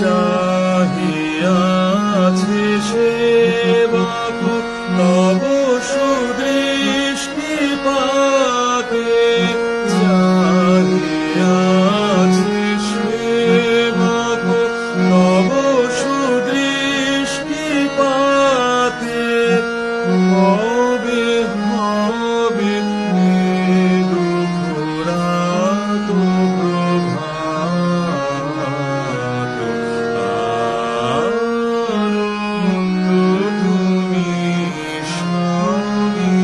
চাহিয়াছে সেবক তব সুদৃষ্টিপাতে, চাহিয়াছে সেবক তব সুদৃষ্টিপাতে। হবে হবে দুঃখরাত প্রভাত, আনন্দ তুমি স্বামী,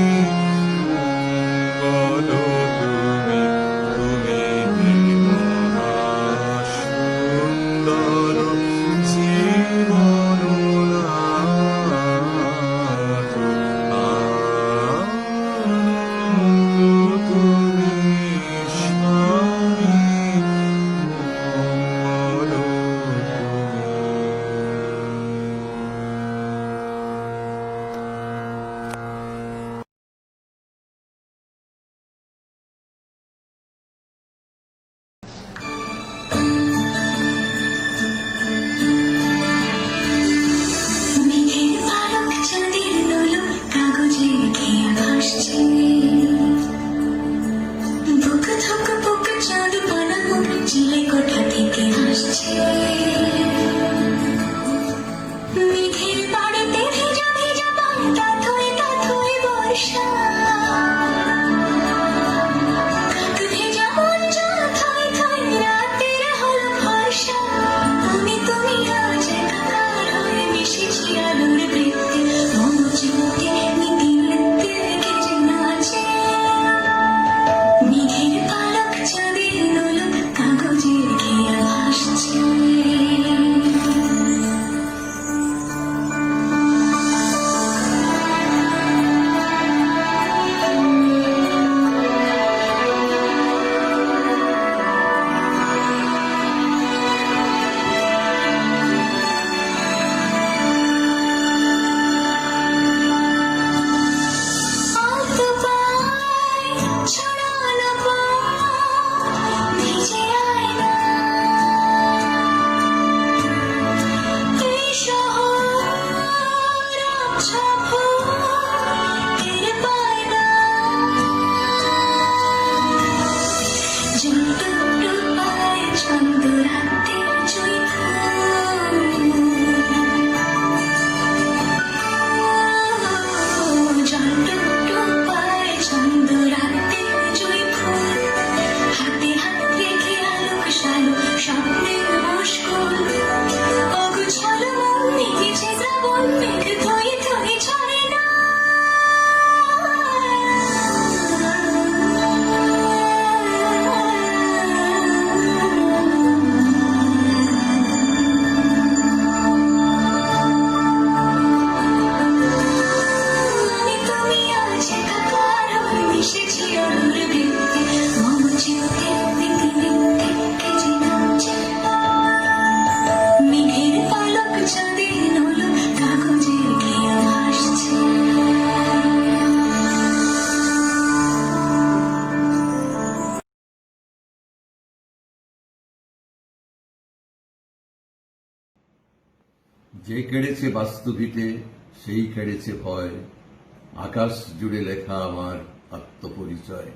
মঙ্গল তুমি, তুমি মহাসুন্দর জীবননাথ, আনন্দ তুমি স্বামী, মঙ্গল মেঘের পালক চাঁদের দোলক কাগজে খেয়ে ভাসছে, বুক ধুক বুক চাঁদ পানা মুখ চিলে কোঠা থেকে হাসছে। মেঘের বাড়িতে ভেজা ভেজা পাতা থই বর্ষা, কাক ভেজা মঞ্জা থই রাতের হলো ভরসা। তুমি তুমি আজ একাকার হয়ে মিশেছি আলোর বৃত্তে, মম চিত্তে নীতি নৃত্যে কেজে নাচে। মেঘের পালক চাঁদের দোলক কাগজের খেয়া ভাসছে। আলতো পায় ছড়ানো পা ভিজে আয়না, এই শহর আবছা ভোরের বায়না। জলটুকরো পায় ছন্দ রাতের জুঁই ফুল, জলটুকরো পায় ছন্দ রাতের জুঁই ফুল। হাতে হাত রেখে আলোক সালো স্বপ্নের মুশকুল, অগুছালো মন ভিজে শ্রাবণ মেঘ থই ছড়ে না। আমি তুমি আজ একাকার হয়ে মিশেছি আলোর বৃত্তে, মম চিত্তে নীতি নৃত্যে কেজে নাচে। মেঘের পালক চাঁদের দোলক কাগজের খেয়া ভাসছে। যে কেড়েছে বাস্তুভিটে সেই কেড়েছে ভয়, আকাশ জুড়ে লেখা আমার আত্মপরিচয়।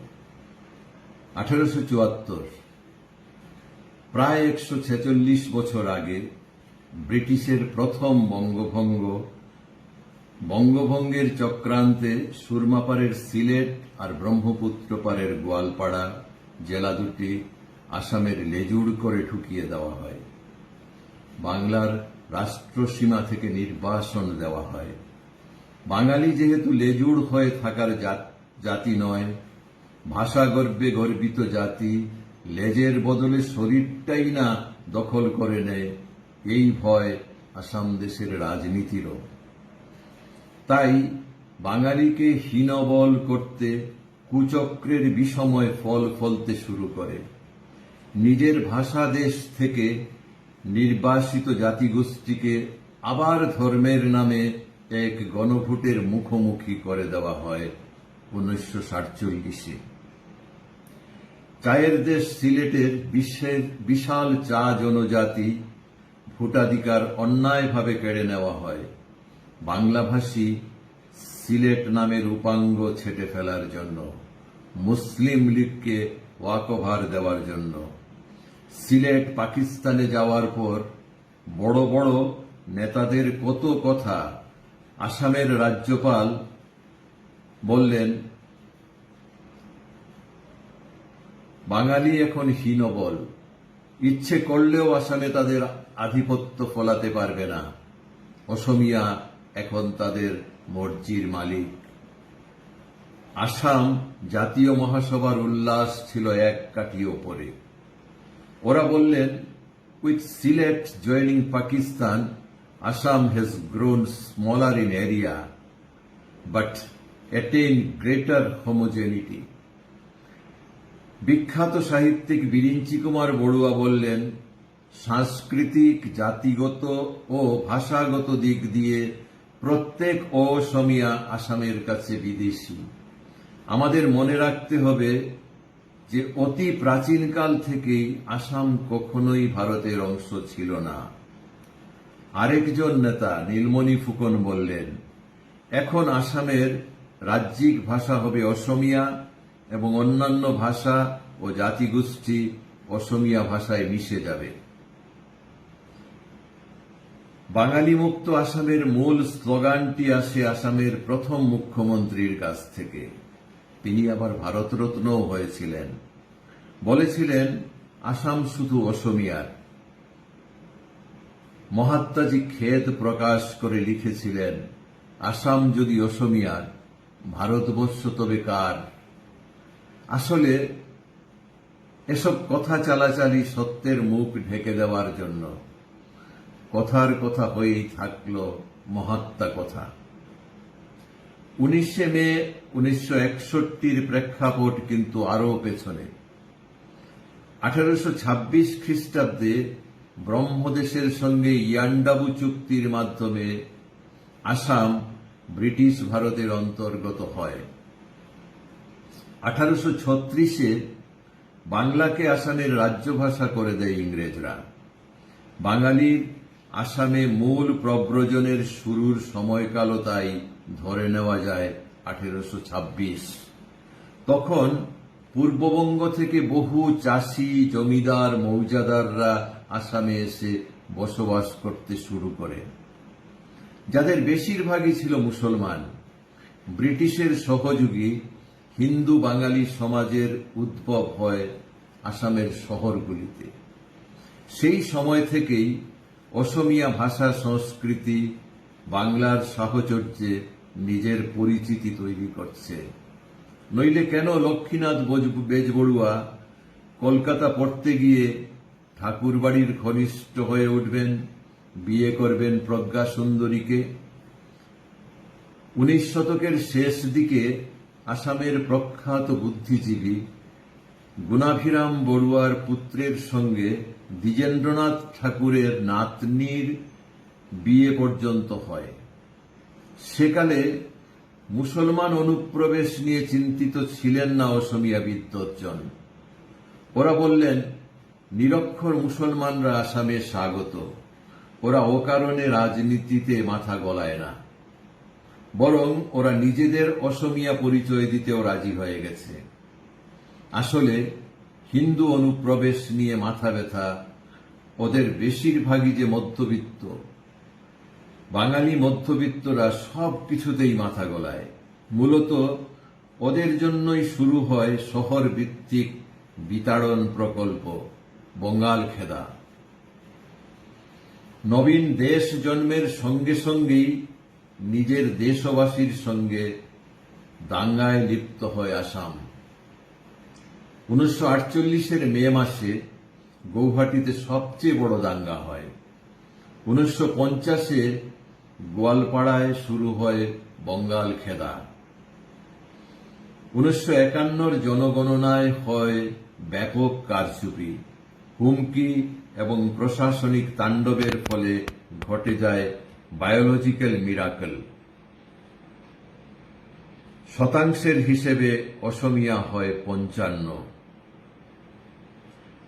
1874, প্রায় 146 বছর আগে ব্রিটিশের প্রথম বঙ্গভঙ্গ, বঙ্গভঙ্গের চক্রান্তে সুরমাপাড়ের সিলেট আর ব্রহ্মপুত্র পাড়ের গোয়ালপাড়া জেলা দুটি আসামের লেজুড় করে ঠুকিয়ে দেওয়া হয়। বাংলার রাষ্ট্রসীমা থেকে নির্বাসন দেওয়া হয়। বাঙালি যেহেতু লেজুড় হয়ে থাকার জাতি নয়, ভাষা গর্বে গর্বিত জাতি, লেজের বদলে শরীরটাই না দখল করে নেয়, এই ভয় আসাম দেশের রাজনীতিরও। তাই বাঙালিকে হীনবল করতে কুচক্রের বিষময় ফল ফলতে শুরু করে। নিজের ভাষা দেশ থেকে নির্বাসিত জাতিগোষ্ঠীকে আবার ধর্মের নামে এক গণভোটের মুখোমুখি করে দেওয়া হয় 1947-এ। চায়ের দেশ সিলেটের বিশাল চা জনজাতি ভোটাধিকার অন্যায়ভাবে কেড়ে নেওয়া হয় বাংলাভাষী সিলেট নামের উপাঙ্গ ছেটে ফেলার জন্য, মুসলিম লীগকে ওয়াকওভার দেওয়ার জন্য। সিলেট পাকিস্তানে যাওয়ার পর বড় বড় নেতাদের কত কথা আসামের রাজ্যপাল বললেন, বাঙালি এখন হীনবল, ইচ্ছে করলেও আসামে তাদের আধিপত্য ফলাতে পারবে না, অসমিয়া এখন তাদের মর্জির মালিক। আসাম জাতীয় মহাসভার উল্লাস ছিল এক কাঠি ওপরে। ওরা বললেন, with Sylhet joining Pakistan, Assam has grown smaller in area but attained greater homogeneity. বিখ্যাত সাহিত্যিক বিরিঞ্চি কুমার বড়ুয়া বললেন, সাংস্কৃতিক, জাতিগত ও ভাষাগত দিক দিয়ে প্রত্যেক অসমিয়া আসামের কাছে বিদেশী। আমাদের মনে রাখতে হবে যে অতি প্রাচীনকাল থেকেই আসাম কখনোই ভারতের অংশ ছিল না। আরেকজন নেতা নীলমণি ফুকন বললেন, এখন আসামের রাজ্যিক ভাষা হবে অসমিয়া এবং অন্যান্য ভাষা ও জাতিগোষ্ঠী অসমিয়া ভাষায় মিশে যাবে। বাঙালি মুক্ত আসামের মূল স্লোগানটি আসে আসামের প্রথম মুখ্যমন্ত্রীর কাছ থেকে। তিনি আবার ভারতরত্নও হয়েছিলেন। বলেছিলেন, আসাম শুধু অসমিয়ার। মহাত্মাজি খেদ প্রকাশ করে লিখেছিলেন, আসাম যদি অসমিয়ার, ভারতবর্ষ তবে কার? আসলে এসব কথা চালাচালি সত্যের মুখ ঢেকে দেওয়ার জন্য। কথার কথা হয়েই থাকল মহাত্মা কথা। 19 মে 1961 প্রেক্ষাপট কিন্তু আরও পেছনে। 1826 খ্রিস্টাব্দে ব্রহ্মদেশের সঙ্গে ইয়ান্ডাবু চুক্তির মাধ্যমে আসাম ব্রিটিশ ভারতের অন্তর্গত হয়। 1836-এ বাংলাকে আসামের রাজ্যভাষা করে দেয় ইংরেজরা। বাঙালির আসামে মূল প্রব্রজনের শুরুর সময়কালও তাই ধরে নেওয়া যায় 1826। তখন পূর্ববঙ্গ থেকে বহু চাষি, জমিদার, মৌজাদাররা আসামে এসে বসবাস করতে শুরু করে, যাদের বেশিরভাগই ছিল মুসলমান। ব্রিটিশের সহযোগী হিন্দু বাঙালি সমাজের উদ্ভব হয় আসামের শহরগুলিতে। সেই সময় থেকেই অসমিয়া ভাষা সংস্কৃতি বাংলার সাহচর্যে নিজের পরিচিতি তৈরি করছে। নইলে কেন লক্ষ্মীনাথ বেজবড়ুয়া কলকাতা পড়তে গিয়ে ঠাকুরবাড়ির ঘনিষ্ঠ হয়ে উঠবেন, বিয়ে করবেন প্রজ্ঞা সুন্দরীকে? 19 শতকের শেষ দিকে আসামের প্রখ্যাত বুদ্ধিজীবী গুণাভিরাম বড়ুয়ার পুত্রের সঙ্গে দ্বিজেন্দ্রনাথ ঠাকুরের নাতনির বিয়ে পর্যন্ত হয়। সেকালে মুসলমান অনুপ্রবেশ নিয়ে চিন্তিত ছিলেন না অসমিয়া বিদ্বজ্জন। ওরা বললেন, নিরক্ষর মুসলমানরা আসামে স্বাগত, ওরা অকারণে রাজনীতিতে মাথা গলায় না, বরং ওরা নিজেদের অসমিয়া পরিচয় দিতেও রাজি হয়ে গেছে। আসলে হিন্দু অনুপ্রবেশ নিয়ে মাথা ব্যথা ওদের বেশিরভাগই যে মধ্যবিত্ত। বাঙালি মধ্যবিত্তরা সব কিছুতেই মাথা গলায়। মূলত ওদের জন্যই শুরু হয় শহর ভিত্তিক বিতাড়ন প্রকল্প বঙ্গাল খেদা। নবীন দেশ জন্মের সঙ্গে সঙ্গেই নিজের দেশবাসীর সঙ্গে দাঙ্গায় লিপ্ত হয় আসাম। 1948-এর মে মাসে গৌহাটিতে সবচেয়ে বড় দাঙ্গা হয়। 1950-এ গোয়ালপাড়ায় শুরু হয় বঙ্গাল খেদা। 1951-র জনগণনায় হয় ব্যাপক কারচুপি, হুমকি এবং প্রশাসনিক তাণ্ডবের ফলে ঘটে যায় বায়োলজিক্যাল মিরাকল। শতাংশের হিসেবে অসমিয়া হয় 55।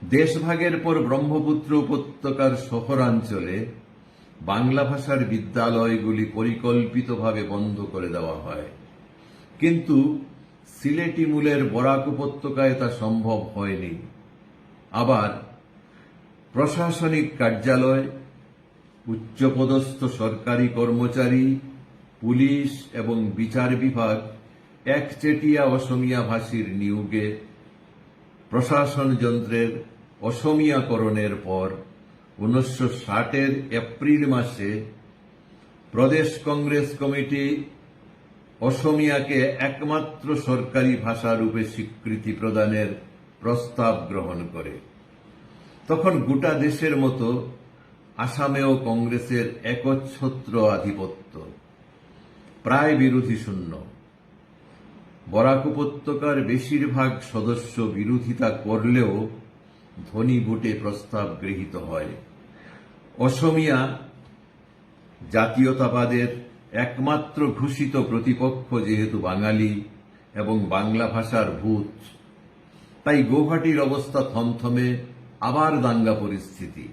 দেশভাগের পর ব্রহ্মপুত্র উপত্যকার শহরাঞ্চলে বাংলা ভাষার বিদ্যালয়গুলি পরিকল্পিতভাবে বন্ধ করে দেওয়া হয়, কিন্তু সিলেটি মূলের বরাক উপত্যকায় তা সম্ভব হয়নি। আবার প্রশাসনিক কার্যালয়, উচ্চপদস্থ সরকারি কর্মচারী, পুলিশ এবং বিচার বিভাগ একচেটিয়া অসমিয়া ভাষীর নিয়োগে প্রশাসন যন্ত্রের অসমিয়াকরণের পর 1960-এর এপ্রিল মাসে প্রদেশ কংগ্রেস কমিটি অসমিয়াকে একমাত্র সরকারি ভাষা রূপে স্বীকৃতি প্রদানের প্রস্তাব গ্রহণ করে। তখন গোটা দেশের মতো আসামেও কংগ্রেসের একচ্ছত্র আধিপত্য, প্রায় বিরোধী শূন্য। বরাক উপত্যকার বেশিরভাগ সদস্য বিরোধিতা করলেও ধ্বনি ভোটে প্রস্তাব গৃহীত হয়। অসমিয়া জাতীয়তাবাদের একমাত্র ঘোষিত প্রতিপক্ষ যেহেতু বাঙালি এবং বাংলা ভাষার ভূত, তাই গৌহাটির অবস্থা থমথমে। আবার দাঙ্গা পরিস্থিতি,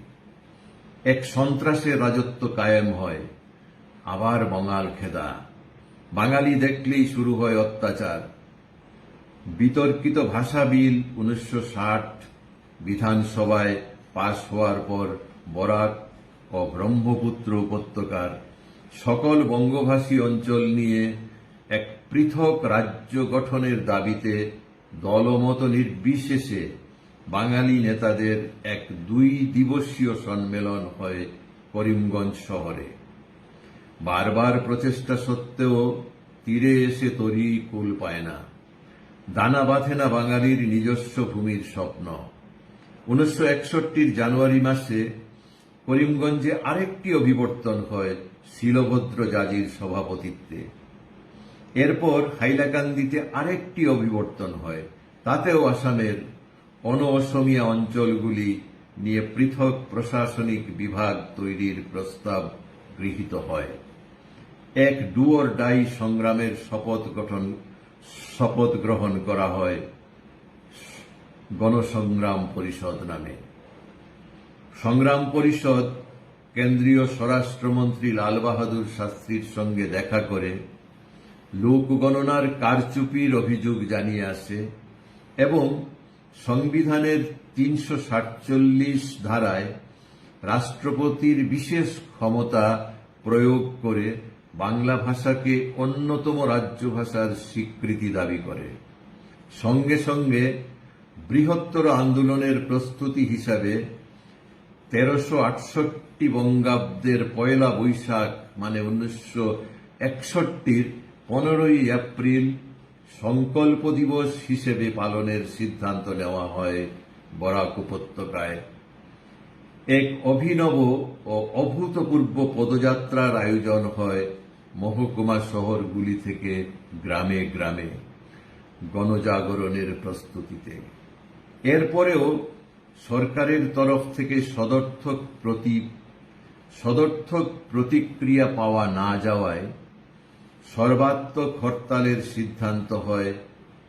এক সন্ত্রাসের রাজত্ব কায়েম হয়। আবার বঙাল খেদা, বাঙালি দেখলেই শুরু হয় অত্যাচার। বিতর্কিত ভাষা বিল 1960 বিধানসভায় পাশ হওয়ার পর বরাক ও ব্রহ্মপুত্র উপত্যকার সকল বঙ্গভাষী অঞ্চল নিয়ে এক পৃথক রাজ্য গঠনের দাবিতে দলমত নির্বিশেষে বাঙালি নেতাদের এক 2 দিবসীয় সম্মেলন হয় করিমগঞ্জ শহরে। বারবার প্রচেষ্টা সত্ত্বেও তীরে এসে তরি কুল পায় না, দানা বাঁধে না বাঙালির নিজস্ব ভূমির স্বপ্ন। 1961-র জানুয়ারি মাসে করিমগঞ্জে আরেকটি অভিবর্তন হয় শিলভদ্র জাজির সভাপতিত্বে। এরপর হাইলাকান্দিতে আরেকটি অভিবর্তন হয়, তাতেও আসামের অন-অসমিয়া অঞ্চলগুলি নিয়ে পৃথক প্রশাসনিক বিভাগ তৈরির প্রস্তাব গৃহীত হয়। এক ডু অর ডাই সংগ্রামের শপথ গ্রহণ করা হয় গণসংগ্রাম পরিষদ নামে। সংগ্রাম পরিষদ কেন্দ্রীয় স্বরাষ্ট্রমন্ত্রী লাল বাহাদুর শাস্ত্রীর সঙ্গে দেখা করে লোক গণনার কারচুপির অভিযোগ জানিয়ে আসে এবং সংবিধানের 347 ধারায় রাষ্ট্রপতির বিশেষ ক্ষমতা প্রয়োগ করে বাংলা ভাষাকে অন্যতম রাজ্য ভাষার স্বীকৃতি দাবি করে। সঙ্গে সঙ্গে বৃহত্তর আন্দোলনের প্রস্তুতি হিসাবে 1368 বঙ্গাব্দের 1 বৈশাখ মানে 1961-র 15 এপ্রিল সংকল্প দিবস হিসেবে পালনের সিদ্ধান্ত নেওয়া হয় বরাক উপত্যকায়। এক অভিনব ও অভূতপূর্ব পদযাত্রার আয়োজন হয় মহকুমা শহরগুলি থেকে গ্রামে গ্রামে গণজাগরণের প্রস্তুতিতে। এরপরেও সরকারের তরফ থেকে সদর্থক প্রতিক্রিয়া পাওয়া না যাওয়ায় সর্বাত্মক হরতালের সিদ্ধান্ত হয়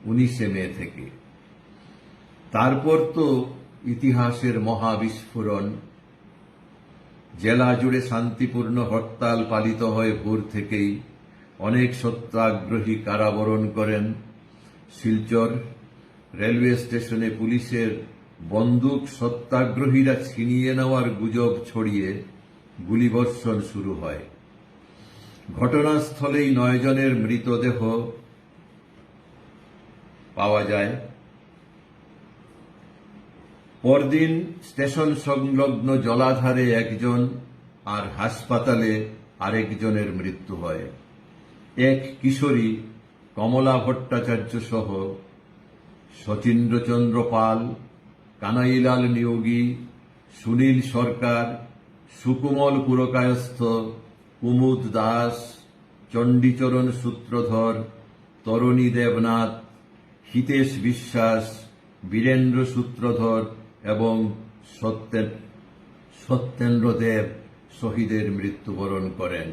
19 মে থেকে। তারপর তো ইতিহাসের মহাবিস্ফোরণ। জেলা জুড়ে শান্তিপূর্ণ হরতাল পালিত হয় ভোর থেকেই। অনেক সত্যাগ্রহী কারাবরণ করেন। শিলচর রেলওয়ে স্টেশনে পুলিশের বন্দুক সত্যাগ্রহীরা ছিনিয়ে নেওয়ার গুজব ছড়িয়ে গুলিবর্ষণ শুরু হয়। ঘটনাস্থলেই 9 জনের মৃতদেহ পাওয়া যায়। পরদিন স্টেশন সংলগ্ন জলাধারে 1 জন আর হাসপাতালে আরেকজনের মৃত্যু হয়। এক কিশোরী কমলা ভট্টাচার্য সহ শচীন্দ্রচন্দ্র পাল, কানাইলাল নিয়োগী, সুনীল সরকার, সুকুমল পুরকায়স্থ, কুমুদ দাস, চণ্ডীচরণ সূত্রধর, তরণী দেবনাথ, হিতেশ বিশ্বাস, বীরেন্দ্র সূত্রধর এবং সত্যেন্দ্র দেব শহীদের মৃত্যুবরণ করেন।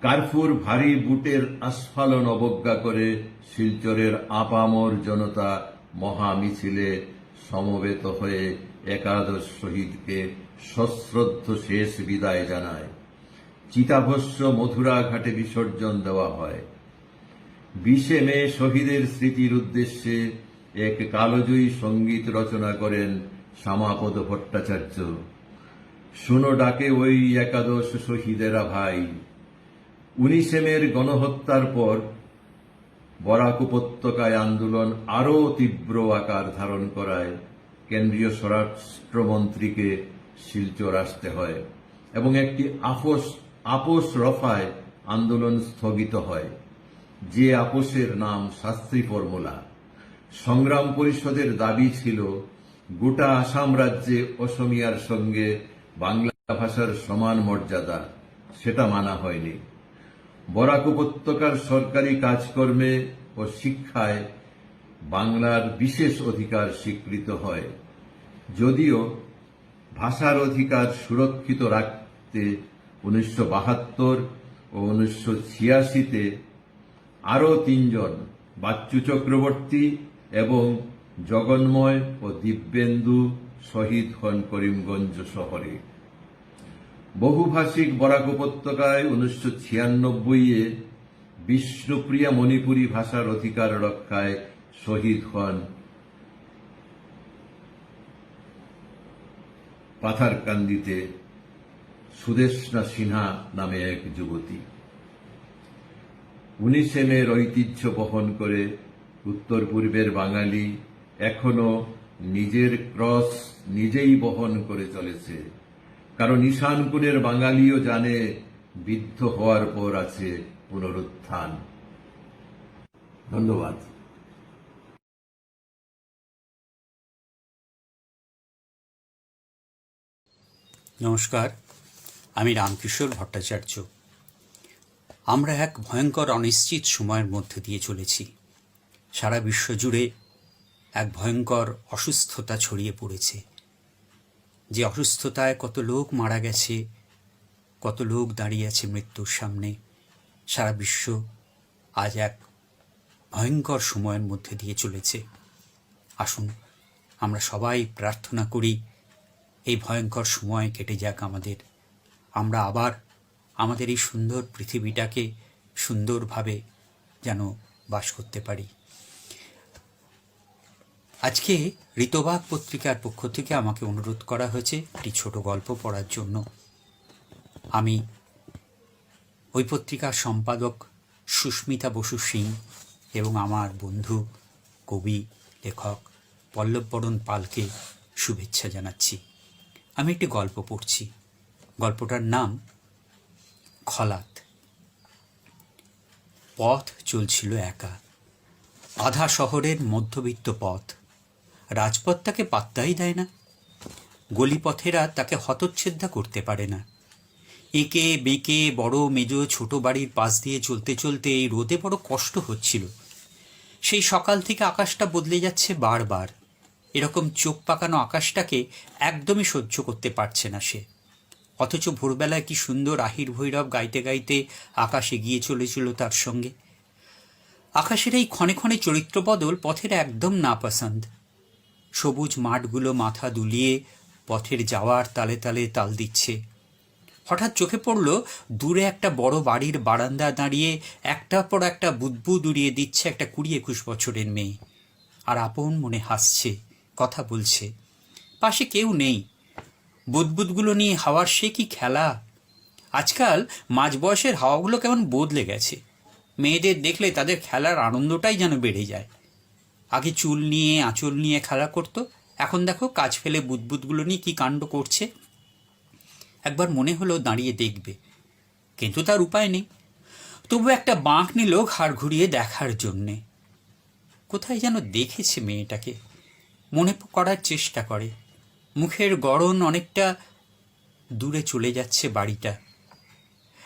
কার্ফুর ভারী বুটের আস্ফালন অবজ্ঞা করে শিলচরের আপামর জনতা মহা মিছিলে সমবেত হয়ে একাদশ শহীদকে সশ্রদ্ধ শেষ বিদায় জানায়। চিতাভস্য মথুরা ঘাটে বিসর্জন দেওয়া হয়। 20 মে শহীদের স্মৃতির উদ্দেশ্যে এক কালজয়ী সঙ্গীত রচনা করেন শ্যামাপদ ভট্টাচার্য। শোনো ডাকে ওই একাদশ শহীদেরা ভাই। 19 মের গণহত্যার পর বরাক উপত্যকায় আন্দোলন আরও তীব্র আকার ধারণ করায় কেন্দ্রীয় স্বরাষ্ট্রমন্ত্রীকে শিলচর আসতে হয় এবং একটি আপোষ রফায় আন্দোলন স্থগিত হয়। যে আপোষের নাম শাস্ত্রী ফর্মুলা। সংগ্রাম পরিষদের দাবি ছিল গোটা আসাম রাজ্যে অসমিয়ার সঙ্গে বাংলা ভাষার সমান মর্যাদা, সেটা মানা হয়নি। বরাক উপত্যকার সরকারি কাজকর্মে ও শিক্ষায় বাংলার বিশেষ অধিকার স্বীকৃত হয়। যদিও ভাষার অধিকার সুরক্ষিত রাখতে 1972 ও 1986-তে আরও 3 জন বাচ্চু চক্রবর্তী এবং জগন্ময় ও দিব্যেন্দু শহীদ হন করিমগঞ্জ শহরে। বহুভাষিক বরাক উপত্যকায় 1996-এ বিষ্ণুপ্রিয়া মণিপুরী ভাষার অধিকার রক্ষায় শহীদ হন পাথারকান্দিতে সুদেষ্ণা সিনহা নামে এক যুবতী। 19 মের ঐতিহ্য বহন করে উত্তর পূর্বের বাঙালি এখনো নিজের ক্রস নিজেই বহন করে চলেছে, কারণ ঈশানকুনের বাঙালিও জানে বিদ্ধ হওয়ার পর আছে পুনরুত্থান। ধন্যবাদ। নমস্কার, আমি রামকিশোর ভট্টাচার্য। আমরা এক ভয়ঙ্কর অনিশ্চিত সময়ের মধ্যে দিয়ে চলেছি। সারা বিশ্ব জুড়ে এক ভয়ঙ্কর অসুস্থতা ছড়িয়ে পড়েছে। যে অসুস্থতায় কত লোক মারা গেছে, কত লোক দাঁড়িয়ে আছে মৃত্যুর সামনে। সারা বিশ্ব আজ এক ভয়ঙ্কর সময়ের মধ্যে দিয়ে চলেছে। আসুন আমরা সবাই প্রার্থনা করি এই ভয়ঙ্কর সময় কেটে যাক আমাদের। আমরা আবার আমাদের এই সুন্দর পৃথিবীটাকে সুন্দরভাবে যেন বাস করতে পারি। আজকে ঋতবাক পত্রিকার পক্ষ থেকে আমাকে অনুরোধ করা হয়েছে একটি ছোট গল্প পড়ার জন্য। আমি ওই পত্রিকার সম্পাদক সুস্মিতা বসু সিং এবং আমার বন্ধু কবি লেখক পল্লববরণ পালকে শুভেচ্ছা জানাচ্ছি। আমি একটি গল্প পড়ছি। গল্পটার নাম খলাত। পথ চলছিল একা, আধা শহরের মধ্যবিত্ত পথ। রাজপথ তাকে পাত্তাই দেয় না। গলিপথেরা তাকে হতচ্ছেদ্যা করতে পারে না। একে বেঁকে বড় মেজ ছোট বাড়ির পাশ দিয়ে চলতে চলতে এই রোদে বড় কষ্ট হচ্ছিল। সেই সকাল থেকে আকাশটা বদলে যাচ্ছে বারবার। এরকম চোখ পাকানো আকাশটাকে একদমই সহ্য করতে পারছে না সে। অথচ ভোরবেলায় কি সুন্দর আহির ভৈরব গাইতে গাইতে আকাশ এগিয়ে চলেছিল তার সঙ্গে। আকাশের এই ক্ষণে ক্ষণে চরিত্র বদল পথের একদম নাপসন্দ। সবুজ মাঠগুলো মাথা দুলিয়ে পথের যাওয়ার তালে তালে তাল দিচ্ছে। হঠাৎ চোখে পড়ল দূরে একটা বড় বাড়ির বারান্দা দাঁড়িয়ে একটার পর একটা বুদবুদ উড়িয়ে দিচ্ছে একটা 20-21 বছরের মেয়ে। আর আপন মনে হাসছে, কথা বলছে। পাশে কেউ নেই। বুদবুদগুলো নিয়ে হাওয়ার সে কি খেলা। আজকাল মাঝ বয়সের হাওয়াগুলো কেমন বদলে গেছে। মেয়েদের দেখলে তাদের খেলার আনন্দটাই যেন বেড়ে যায়। আগে চুল নিয়ে আঁচল নিয়ে খেলা করত, এখন দেখো কাজ ফেলে বুদবুদগুলো নিয়ে কি কাণ্ড করছে। একবার মনে হলো দাঁড়িয়ে দেখবে, কিন্তু তার উপায় নেই। তবু একটা বাঁক নিল ঘাড় ঘুরিয়ে দেখার জন্যে। কোথায় যেন দেখেছে মেয়েটাকে, মনে করার চেষ্টা করে। মুখের গড়ন অনেকটা দূরে চলে যাচ্ছে বাড়িটা।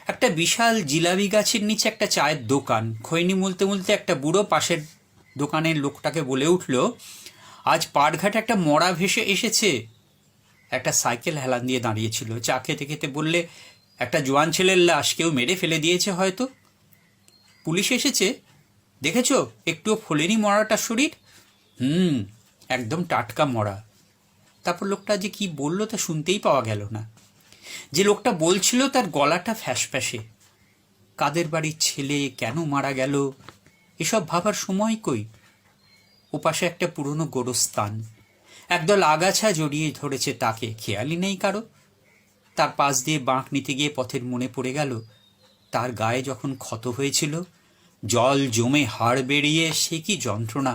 একটা বিশাল জিলাপি গাছের নিচে একটা চায়ের দোকান। খৈনি মুলতে মুলতে একটা বুড়ো পাশের দোকানের লোকটাকে বলে উঠল, আজ পাটঘাটে একটা মরা ভেসে এসেছে। একটা সাইকেল হেলান দিয়ে দাঁড়িয়েছিল। চা খেতে খেতে বললে, একটা জোয়ান ছেলের লাশ কেউ মেরে ফেলে দিয়েছে হয়তো। পুলিশ এসেছে, দেখেছো? একটুও ফোলেনি মরাটার শরীর। একদম টাটকা মরা। তারপর লোকটা যে কি বলল তা শুনতেই পাওয়া গেল না। যে লোকটা বলছিল তার গলাটা ফ্যাসফ্যাসে। কাদের বাড়ির ছেলে, কেন মারা গেল, এসব ভাবার সময় কই। ওপাশে একটা পুরনো গোরস্থান, একদল আগাছা জড়িয়ে ধরেছে তাকে, খেয়ালই নেই কারো। তার পাশ দিয়ে বাঁক নিতে গিয়ে পথের মনে পড়ে গেল তার গায়ে যখন ক্ষত হয়েছিল, জল জমে হাড় বেরিয়ে সে কি যন্ত্রণা।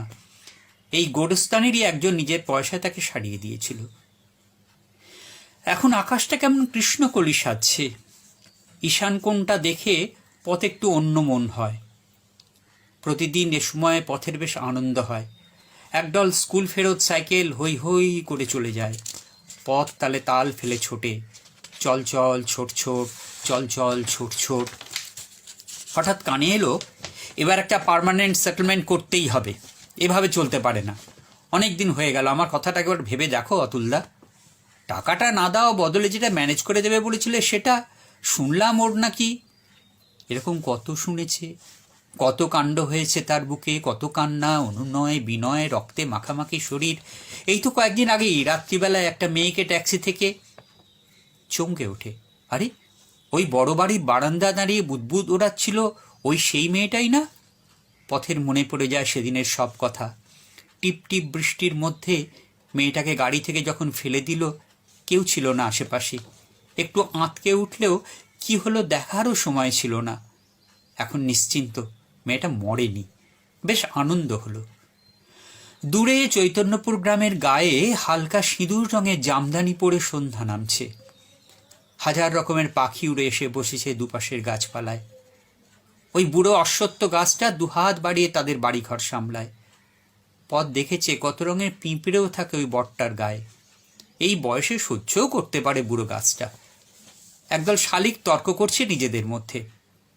এই গোরস্থানেরই একজন নিজের পয়সায় তাকে সারিয়ে দিয়েছিল। এখন আকাশটা কেমন কৃষ্ণকলি সাজছে। ঈশান কোণটা দেখে পথ একটু অন্য মন হয়। প্রতিদিন এ সময় পথের বেশ আনন্দ হয়। একদল স্কুল ফেরত সাইকেল হৈ হৈ করে চলে যায়। পথ তালে তাল ফেলে ছোটে, চল চল ছোট ছোট, চল চল ছোট ছোট। হঠাৎ কানে এলো এবার একটা পার্মানেন্ট সেটেলমেন্ট করতেই হবে, এভাবে চলতে পারে না। অনেক দিন হয়ে গেল, আমার কথাটা একবার ভেবে দেখো অতুলদা। টাকাটা না দাও, বদলে যেটা ম্যানেজ করে দেবে বলেছিলে সেটা শুনলাম ওর নাকি। এরকম কত শুনেছে, কত কাণ্ড হয়েছে তার বুকে, কত কান্না, অনুনয় বিনয়, রক্তে মাখামাখি শরীর। এই তো কয়েকদিন আগেই রাত্রিবেলায় একটা মেয়েকে ট্যাক্সি থেকে চমকে ওঠে, আরে ওই বড় বাড়ির বারান্দা দাঁড়িয়ে বুদবুদ ওড়াচ্ছিল ওই সেই মেয়েটাই না। পথের মনে পড়ে যায় সেদিনের সব কথা। টিপ টিপ বৃষ্টির মধ্যে মেয়েটাকে গাড়ি থেকে যখন ফেলে দিল, কেউ ছিল না আশেপাশে। একটু আঁতকে উঠলেও কি হলো দেখারও সময় ছিল না। এখন নিশ্চিন্ত, মেয়েটা মরেনি। বেশ আনন্দ হলো। দূরে চৈতন্যপুর গ্রামের গায়ে হালকা সিঁদুর রঙের জামদানি পরে সন্ধ্যা নামছে। হাজার রকমের পাখি উড়ে এসে বসেছে দুপাশের গাছপালায়। ওই বুড়ো অশ্বত্থ গাছটা দুহাত বাড়িয়ে তাদের বাড়িঘর সামলায়। পথ দেখেছে কত রঙের পিঁপড়েও থাকে ওই বটটার গায়ে। এই বয়সে সহ্যও করতে পারে বুড়ো গাছটা। একদল শালিক তর্ক করছে নিজেদের মধ্যে।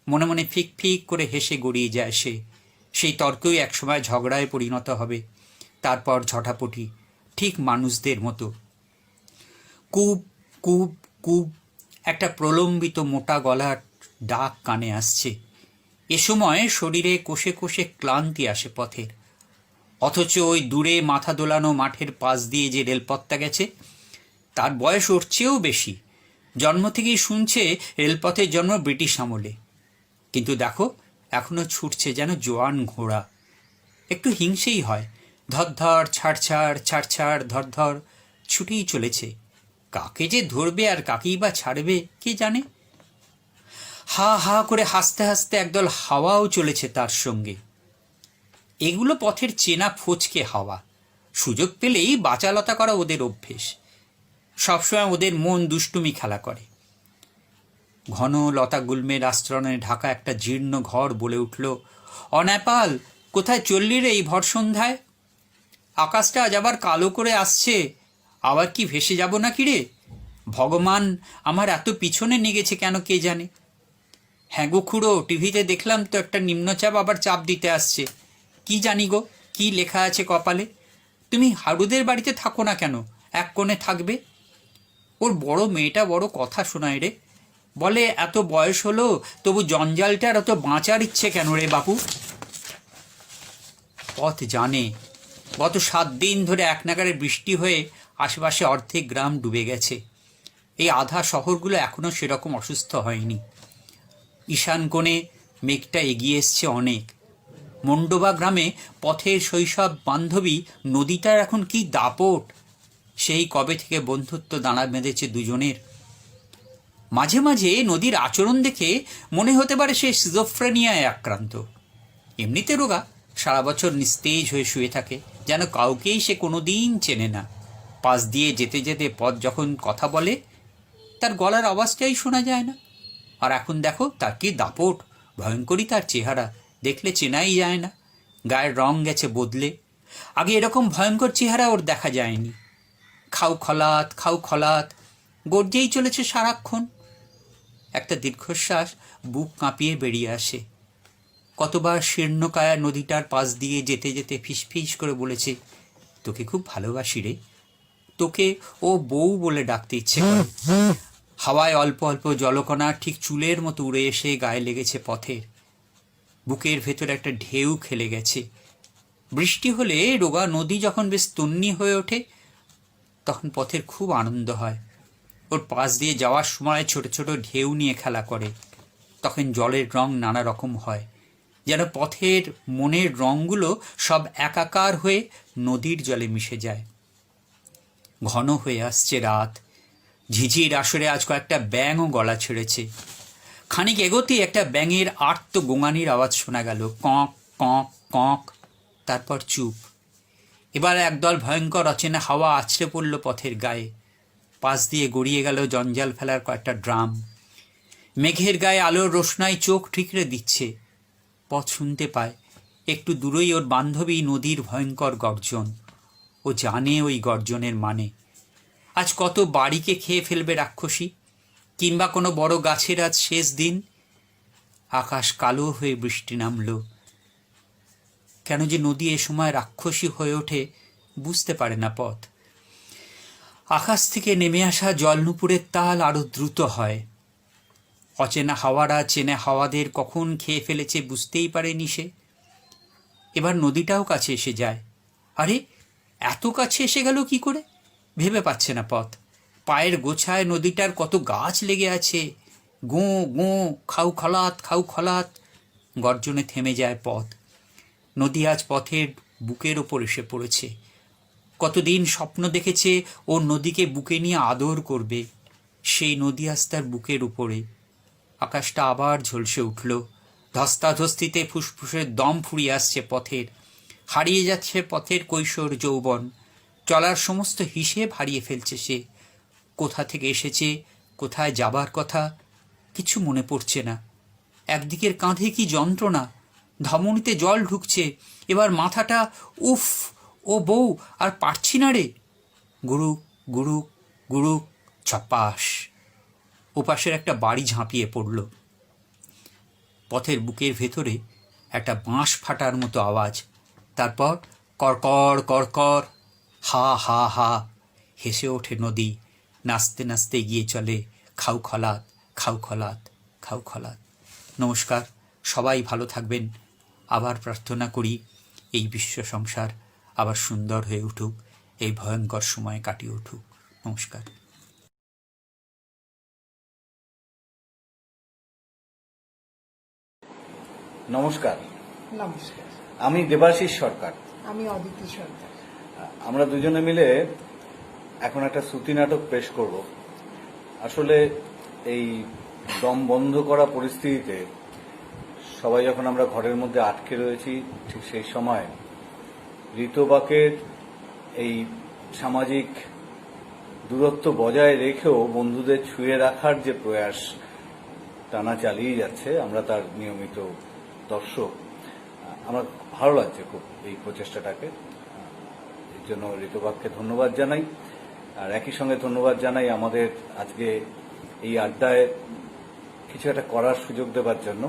মনে মনে ফিক ফিক করে হেসে গড়িয়ে যায় সে। সেই তর্কই একসময় ঝগড়ায় পরিণত হবে, তারপর ঝটাপটি, ঠিক মানুষদের মতো। কুব কুব কুব একটা প্রলম্বিত মোটা গলার ডাক কানে আসছে। এ সময় শরীরে কোষে কোষে ক্লান্তি আসে পথের। অথচ ওই দূরে মাথা দোলানো মাঠের পাশ দিয়ে যে রেলপথটা গেছে, তার বয়স ওর চেয়েও বেশি। জন্ম থেকেই শুনছে রেলপথের জন্ম ব্রিটিশ আমলে। কিন্তু দেখো এখনো ছুটছে যেন জোয়ান ঘোড়া। একটু হিংসেই হয়। ধরধর ছাড়ছাড় ছাড়ছাড় ধরধর ছুটেই চলেছে। কাকে যে ধরবে আর কাকেই বা ছাড়বে কে জানে। হা হা করে হাসতে হাসতে একদল হাওয়াও চলেছে তার সঙ্গে। এগুলো পথের চেনা ফচকে হাওয়া। সুযোগ পেলেই বাচালতা করা ওদের অভ্যেস। সবসময় ওদের মন দুষ্টুমি খেলা করে। ঘন লতা গুল্মের আস্তরণে ঢাকা একটা জীর্ণ ঘর বলে উঠল, অনেপাল, কোথায় চললি রে এই ভর সন্ধ্যায়? আকাশটা আজ আবার কালো করে আসছে, আবার কি ভেসে যাব নাকি রে? ভগবান আমার এত পিছনে নিয়ে গেছে কেন কে জানে। হ্যাঁ গো খুড়ো, টিভিতে দেখলাম তো একটা নিম্নচাপ আবার চাপ দিতে আসছে। কি জানি গো, কি লেখা আছে কপালে। তুমি হারুদের বাড়িতে থাকো না কেন, এক কোণে থাকবে? ওর বড় মেয়েটা বড় কথা শোনায় রে। বলে এত বয়স হলো তবু জঞ্জালটার অত বাঁচার ইচ্ছে কেন রে বাপু? পথ জানে গত 7 দিন ধরে এক নাগারে বৃষ্টি হয়ে আশেপাশে অর্ধেক গ্রাম ডুবে গেছে। এই আধা শহরগুলো এখনো সেরকম অসুস্থ হয়নি। ঈশান কোণে মেঘটা এগিয়ে এসছে অনেক। মন্ডবা গ্রামে পথের শৈশব বান্ধবী নদীটার এখন কি দাপট। সেই কবে থেকে বন্ধুত্ব দাঁড়া বেঁধেছে দুজনের। মাঝে মাঝে নদীর আচরণ দেখে মনে হতে পারে সে সিজোফ্রেনিয়ায় আক্রান্ত। এমনিতে রোগা, সারা বছর নিস্তেজ হয়ে শুয়ে থাকে, যেন কাউকেই সে কোনোদিন চেনে না। পাশ দিয়ে যেতে যেতে পথ যখন কথা বলে তার গলার আওয়াজটাই শোনা যায় না। আর এখন দেখো তার কি দাপট, ভয়ঙ্করী তার চেহারা, দেখলে চেনাই যায় না। গায়ের রং গেছে বদলে। আগে এরকম ভয়ঙ্কর চেহারা ওর দেখা যায়নি। খাও খলাত গর্জেই চলেছে সারাক্ষণ। একটা দীর্ঘশ্বাস বুক কাঁপিয়ে বেরিয়ে আসে। কতবার শীর্ণকায়া নদীটার পাশ দিয়ে যেতে যেতে ফিসফিস করে বলেছে, তোকে খুব ভালোবাসি রে। তোকে ও বউ বলে ডাকতে ইচ্ছে করে। হাওয়ায় অল্প অল্প জলকণা ঠিক চুলের মতো উড়ে এসে গায়ে লেগেছে পথের। বুকের ভেতর একটা ঢেউ খেলে গেছে। বৃষ্টি হলে রোগা নদী যখন বেশ তন্নি হয়ে ওঠে তখন পথের খুব আনন্দ হয়। ওর পাশ দিয়ে যাওয়ার সময় ছোট ছোট ঢেউ নিয়ে খেলা করে। তখন জলের রং নানা রকম হয়, যেন পথের মনের রঙগুলো সব একাকার হয়ে নদীর জলে মিশে যায়। ঘন হয়ে আসছে রাত, ঝিঝির আসরে আজ কয়েকটা ব্যাঙও গলা ছেড়েছে। খানিক এগোতেই একটা ব্যাঙের আর্ত গোঙানির আওয়াজ শোনা গেল, কক কক কক। তারপর চুপ। এবার একদল ভয়ঙ্কর অচেনা হাওয়া আছড়ে পড়ল পথের গায়ে। পাশ দিয়ে গড়িয়ে গেল জঞ্জাল ফেলার কয়েকটা ড্রাম। মেঘের গায়ে আলোর রোশনাই চোখ ঠিকরে দিচ্ছে। পথ শুনতে পায় একটু দূরেই ওর বান্ধবী নদীর ভয়ঙ্কর গর্জন। ও জানে ওই গর্জনের মানে। আজ কত বাড়িকে খেয়ে ফেলবে রাক্ষসী, কিংবা কোনো বড় গাছের আজ শেষ দিন। আকাশ কালো হয়ে বৃষ্টি নামল। কেন যে নদী এ সময় রাক্ষসী হয়ে ওঠে বুঝতে পারে না পথ। আকাশ থেকে নেমে আসা জলনুপুরের তাল আরো দ্রুত হয়। অচেনা হাওয়ারা চেনা হাওয়াদের কখন খেয়ে ফেলেছে বুঝতেই পারেনি সে। এবার নদীটাও কাছে এসে যায়। আরে, এত কাছে এসে গেল কি করে ভেবে পাচ্ছে না পথ। পায়ের গোছায় নদীটার কত গাছ লেগে আছে। গোঁ গোঁ, খাউ খলাত খাউ খলাত। গর্জনে থেমে যায় পথ। নদী আজ পথের বুকের ওপর এসে পড়েছে। কতদিন স্বপ্ন দেখেছে ও নদীকে বুকে নিয়ে আদর করবে। সেই নদী আজ তার বুকের উপরে। আকাশটা আবার ঝলসে উঠল। ধস্তাধস্তিতে ফুসফুসের দম ফুরিয়ে আসছে পথের। হারিয়ে যাচ্ছে পথের কৈশোর যৌবন। চলার সমস্ত হিসেব হারিয়ে ফেলছে সে। কোথা থেকে এসেছে, কোথায় যাবার কথা কিছু মনে পড়ছে না। একদিকের কাঁধে কি যন্ত্রণা, ধমনীতে জল ঢুকছে। এবার মাথাটা, উফ, ও বউ, আর পারছি না রে। গুরুক গুরুক গুরুক, ছপাস। ওপাশের একটা বাড়ি ঝাঁপিয়ে পড়ল। পথের বুকের ভেতরে একটা বাঁশ ফাটার মতো আওয়াজ। তারপর কড়কড় কড়কড়, হা হা হা। হেসে ওঠে নদী। নাচতে নাচতে এগিয়ে চলে, খাউ খলাত খাউ খলাত খাউ খলাত। নমস্কার, সবাই ভালো থাকবেন। আবার প্রার্থনা করি এই বিশ্ব সংসার আবার সুন্দর হয়ে উঠুক, এই ভয়ঙ্কর সময় কাটিয়ে উঠুক। নমস্কার। নমস্কার, নমস্কার। আমি দেবাশিস সরকার। আমি অদিতি সরকার। আমরা দুজনে মিলে এখন একটা শ্রুতি নাটক পেশ করব। আসলে এই দম বন্ধ করা পরিস্থিতিতে সবাই যখন আমরা ঘরের মধ্যে আটকে রয়েছি, ঠিক সেই সময় ঋতবাকের এই সামাজিক দূরত্ব বজায় রেখেও বন্ধুদের ছুঁয়ে রাখার যে প্রয়াস টানা চালিয়ে যাচ্ছে, আমরা তার নিয়মিত দর্শক। আমার ভালো লাগছে খুব এই প্রচেষ্টাটাকে। এর জন্য ঋতবাককে ধন্যবাদ জানাই। আর একই সঙ্গে ধন্যবাদ জানাই আমাদের আজকে এই আড্ডায় কিছু একটা করার সুযোগ দেবার জন্য।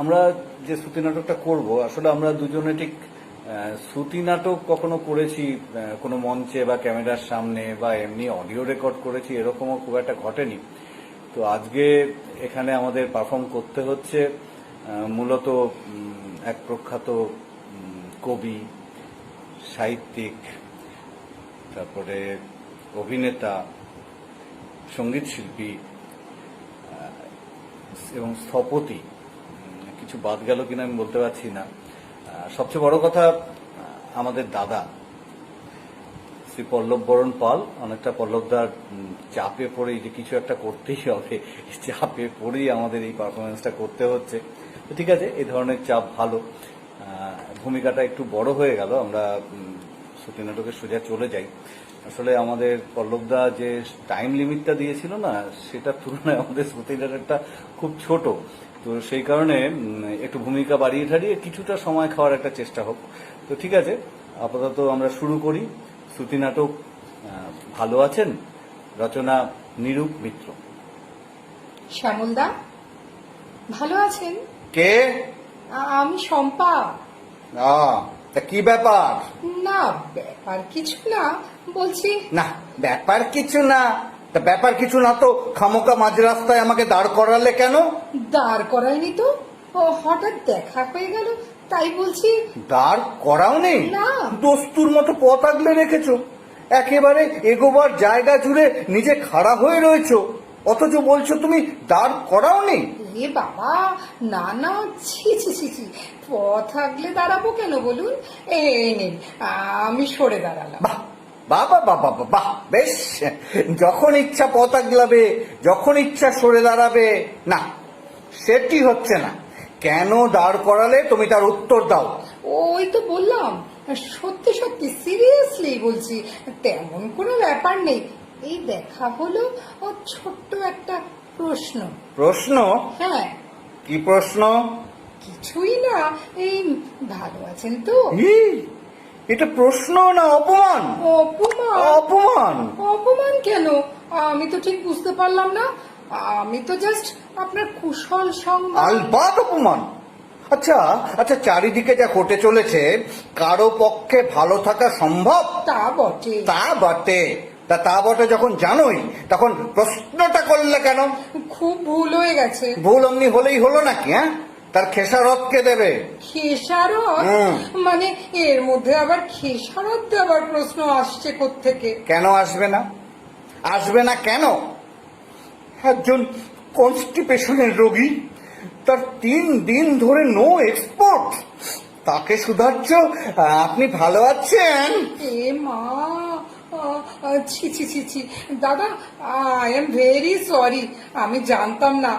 আমরা যে শ্রুতি নাটকটা করব, আসলে আমরা দুজনে ঠিক শ্রুতি নাটক কখনো করেছি কোনো মঞ্চে বা ক্যামেরার সামনে বা এমনি অডিও রেকর্ড করেছি, এরকমও খুব একটা ঘটেনি। তো আজকে এখানে আমাদের পারফর্ম করতে হচ্ছে মূলত এক প্রখ্যাত কবি, সাহিত্যিক, তারপরে অভিনেতা, সঙ্গীত শিল্পী এবং স্থপতি। কিছু বাদ গেল কিনা আমি বলতে পারছি না। সবচেয়ে বড় কথা, আমাদের দাদা শ্রী পল্লব বরণ পাল। অনেকটা পল্লবদার চাপে পড়েই যে কিছু একটা করতেই হবে, চাপে পড়েই আমাদের এই পারফরমেন্সটা করতে হচ্ছে। তো ঠিক আছে, এই ধরনের চাপ ভালো। ভূমিকাটা একটু বড় হয়ে গেল, আমরা শ্রুতি নাটকের সোজা চলে যাই। আসলে আমাদের পল্লবদা যে টাইম লিমিটটা দিয়েছিল না, সেটার তুলনায় আমাদের শ্রুতি নাটকটা খুব ছোট। তো সেই কারণে একটু ভূমিকা বাড়িয়ে ঠাড়িয়ে কিছুটা সময় খাওয়ার একটা চেষ্টা হোক। তো ঠিক আছে, আপাতত আমরা শুরু করি। শ্রুতি নাটক ভালো আছেন, রচনা নিরূপ মিত্র। শ্যামলদা ভালো আছেন? কে? আমি শম্পা। তা কি ব্যাপার? না, ব্যাপার কিছু না, বলছি। না, ব্যাপার কিছু না। তা ব্যাপার কিছু না তো খামোকা মাঝ রাস্তায় আমাকে দাঁড় করালে কেন? দাঁড় করায়নি তো, ও হঠাৎ দেখা হয়ে গেল তাই বলছি। দাঁড় করাও নেই? না। দস্তুর মতো পথ আগলে রেখেছো, একেবারে এগোবার জায়গা জুড়ে নিজে খাড়া হয়ে রয়েছো, অথচ বলছো তুমি দাঁড় করাও নেই। এ বাবা, না না, ছি ছি ছি ছি, পথ আগলে দাঁড়াবো কেন বলুন? এই নিন, আমি সরে দাঁড়ালাম। বাহ বাবা বাবা বাহ, বেশ। যখন ইচ্ছা পথ আগলাবে, যখন ইচ্ছা সরে দাঁড়াবে, না সেটি হচ্ছে না। কেন দাঁড় করালে তুমি তার উত্তর দাও। ওই তো বললাম, সত্যি সত্যি সিরিয়াসলি বলছি, তেমন কোনো ব্যাপার নেই। এই দেখা হলো ও ছোট্ট একটা প্রশ্ন। প্রশ্ন? হ্যাঁ, কি প্রশ্ন? কিছুই না, এই ভালো আছেন তো? ই, এটা প্রশ্ন না অপমান? অপমান? অপমান? অপমান কেন? আমি তো ঠিক বুঝতে পারলাম না। আমি তো জাস্ট আপনার কুশল সংবাদ। আলবাত অপমান। আচ্ছা আচ্ছা, চারিদিকে যা ঘটে চলেছে, কারো পক্ষে ভালো থাকা সম্ভব? তা বটে। তা বটে। তা বটে যখন জানোই, তখন প্রশ্নটা করলে কেন? খুব ভুল হয়ে গেছে। ভুল অমনি হলেই হলো নাকি? হ্যাঁ, তার খেসারত কে দেবে? খেসারত? মানে এর মধ্যে আবার খেসারত দেওয়ার প্রশ্ন আসছে কোত্থেকে? কেন আসবে না? আসবে না কেন? একজন কনস্টিপেশনের রোগী, তার 3 দিন ধরে নো এক্সপোর্ট, তাকে শুধাচ্ছ আপনি ভালো আছেন? এ মা, ছি ছি ছি ছি, দাদা, আই এম ভেরি সরি, আমি জানতাম না।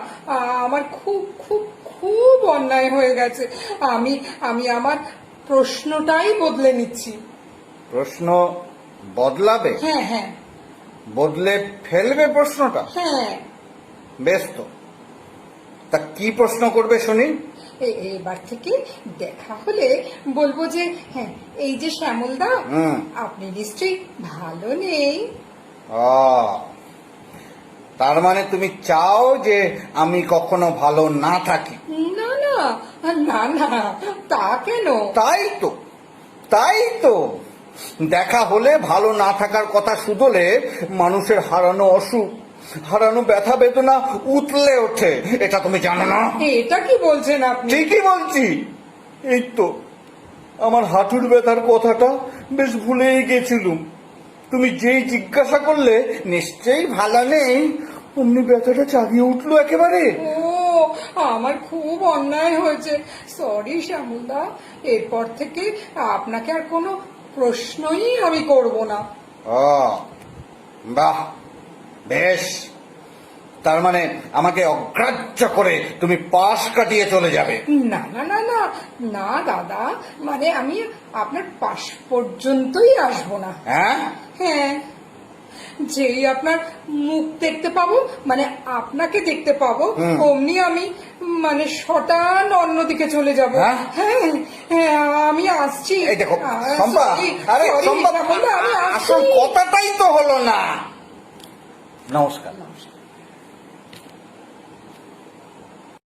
আমার খুব খুব খুব অন্যায় হয়ে গেছে। আমি আমি আমার প্রশ্নটাই বদলে নিচ্ছি। প্রশ্ন বদলাবে? হ্যাঁ হ্যাঁ বদলে ফেলবে প্রশ্নটা? হ্যাঁ। বেশ তো, তা কি প্রশ্ন করবে শুনি? এবার থেকে দেখা হলে বলবো যে, হ্যাঁ, এই যে শ্যামলদা, আপনি নিশ্চয়ই ভালো নেই? তার মানে তুমি চাও যে আমি কখনো ভালো না থাকি? না না না না, তা কেন? তাই তো দেখা হলে ভালো না থাকার কথা শুধলে মানুষের হারানো অসুখ, হারানো ব্যথা বেদনা উতলে ওঠে, এটা তুমি জানো না? এটা কি বলছেন আপনি? ঠিকই বলছি। এই তো আমার হাঁটুর ব্যথার কথাটা বেশ ভুলেই গেছিলুম। তুমি যেই জিজ্ঞাসা করলে নিশ্চয়ই ভালো নেই, অমনি ব্যথাটা জাগিয়ে উঠলো একেবারে। ও, আমার খুব অন্যায় হয়েছে। সরি শ্যামলদা, এরপর থেকে আপনাকে আর কোনো প্রশ্নই আমি করব না। বাহ, বেশ। তার মানে আমাকে অগ্রাহ্য করে তুমি পাশ কাটিয়ে চলে যাবে? না না না না না দাদা, মানে আমি আপনার পাশ পর্যন্তই আসবো না। হ্যাঁ হ্যাঁ, যেই আপনার মুখ দেখতে পাবো, মানে আপনাকে দেখতে পাবো, অমনি আমি মানে শটান অন্যদিকে চলে যাবো। হ্যাঁ? হ্যাঁ হ্যাঁ, আমি আসছি। এই দেখো শম্পা, আরে শম্পা, আসল কথাটাই তো হলো না। নমস্কার। নমস্কার।